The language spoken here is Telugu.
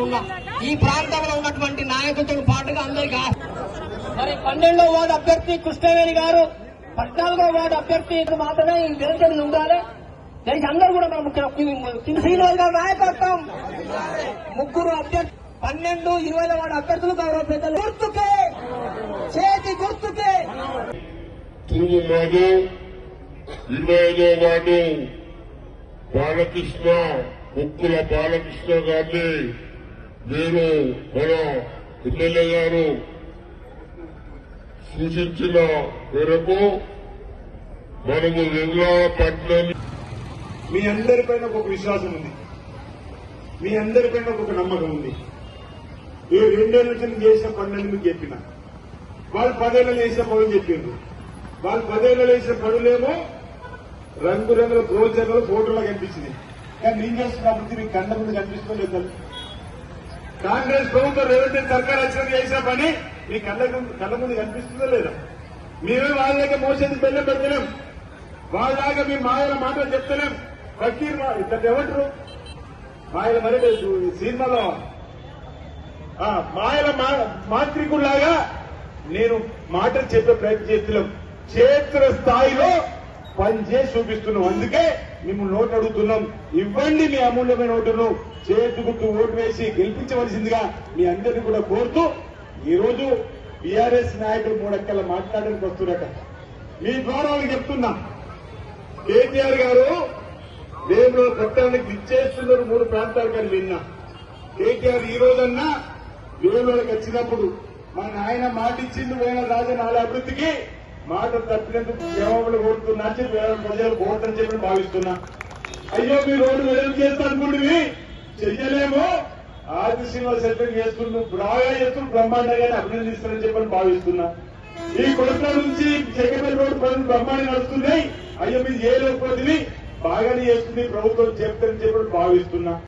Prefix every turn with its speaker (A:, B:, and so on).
A: ఉన్నా ఈ ప్రాంతంలో ఉన్నటువంటి నాయకులతో పాటుగా అందరికీ మరి 12వ వార్డు అభ్యర్థి కృష్ణవేణి గారు 14వ వార్డు అభ్యర్థి మాత్రమే ఈ గెలిచేది ఉండాలి. దానికి అందరూ కూడా మన శ్రీనివాస్ గారు నాయకత్వం ముగ్గురు అభ్యర్థి 12, 20వ వార్డు అభ్యర్థులు గౌరవ పెద్దలు గుర్తుకే చేతి గుర్తుకే
B: తూము మాధు 25వ వార్డు బాలకృష్ణ ముక్కుల బాలకృష్ణ గారిని నేను మన ఎమ్మెల్యే గారు సూచించిన మేరకు మనము వెంగళపట్నం
C: మీ అందరిపైన ఒక విశ్వాసం ఉంది, మీ అందరిపైన ఒక నమ్మకం ఉంది. ఈ 2 ఏళ్ల నుంచి చేసిన పనులని మీకు చెప్పిన వాళ్ళు 10 ఏళ్ళు చేసిన పనులు చెప్పిండ్రు. వాళ్ళు 10 ఏళ్ళు చేసిన పనులేమో రంగురంగుల ప్రోజర్లు ఫోటోలో కనిపించింది. కానీ నేను చేస్తున్న అభివృద్ధి మీకు కళ్ళ ముందు కనిపిస్తుందో లేదు. కాంగ్రెస్ ప్రభుత్వం రేవంత్ సర్కార్ వచ్చిన చేసిన పని మీ కళ్ళ ముందు కనిపిస్తుందో లేదా? మేమే వాళ్ళ దగ్గర మోసేది బెల్లం పెడతలేం, వాళ్ళలాగా మేము మాయల మాటలు చెప్తలేం. ఫకీర్ ఇద్దరు ఏమంటారు మాయల మరి సినిమాలో మాయల మాంత్రికుల్లాగా నేను మాటలు చెప్పే ప్రయత్నం చేస్తున్నాం. క్షేత్ర స్థాయిలో పనిచేసి చూపిస్తున్నాం. అందుకే మిమ్మల్ని ఓటు అడుగుతున్నాం. ఇవ్వండి మీ అమూల్యమైన ఓటును, చేతి గుర్తు ఓటు వేసి గెలిపించవలసిందిగా మీ అందరినీ కూడా కోరుతూ ఈ రోజు బీఆర్ఎస్ నాయకులు 3 అక్కల మాట్లాడడానికి వస్తున్నట. మీ ద్వారా వాళ్ళకి చెప్తున్నా, కేటీఆర్ గారు వేముల పట్టణానికి ఇచ్చేస్తున్నారు 3 ప్రాంతాలు కానీ విన్నా. కేటీఆర్ ఈ రోజన్నా వేములకి వచ్చినప్పుడు మన ఆయన మాట ఇచ్చింది వేల రాజనాల అభివృద్ధికి మాట తప్పినందుకు జవాబులు కోరుతున్నా ప్రజలు కోరటని చెప్పి భావిస్తున్నా. అయ్యో మీ రోడ్డు వెడల్పు చేస్తా అనుకుంటుంది చెయ్యలేమో, ఆది శ్రీనివాస్ సెంటర్ చేస్తున్నాం బాగా చేస్తున్నాం బ్రహ్మాండంగానే అభినందిస్తారని చెప్పని భావిస్తున్నా. ఈ కొడత నుంచి చెక్కపల్లి రోడ్డు పనులు బ్రహ్మాండంగా నడుస్తున్నాయి. అయ్యో మీరు ఏ లోపలివి బాగానే చేస్తుంది ప్రభుత్వం చెప్తారని చెప్పని భావిస్తున్నా.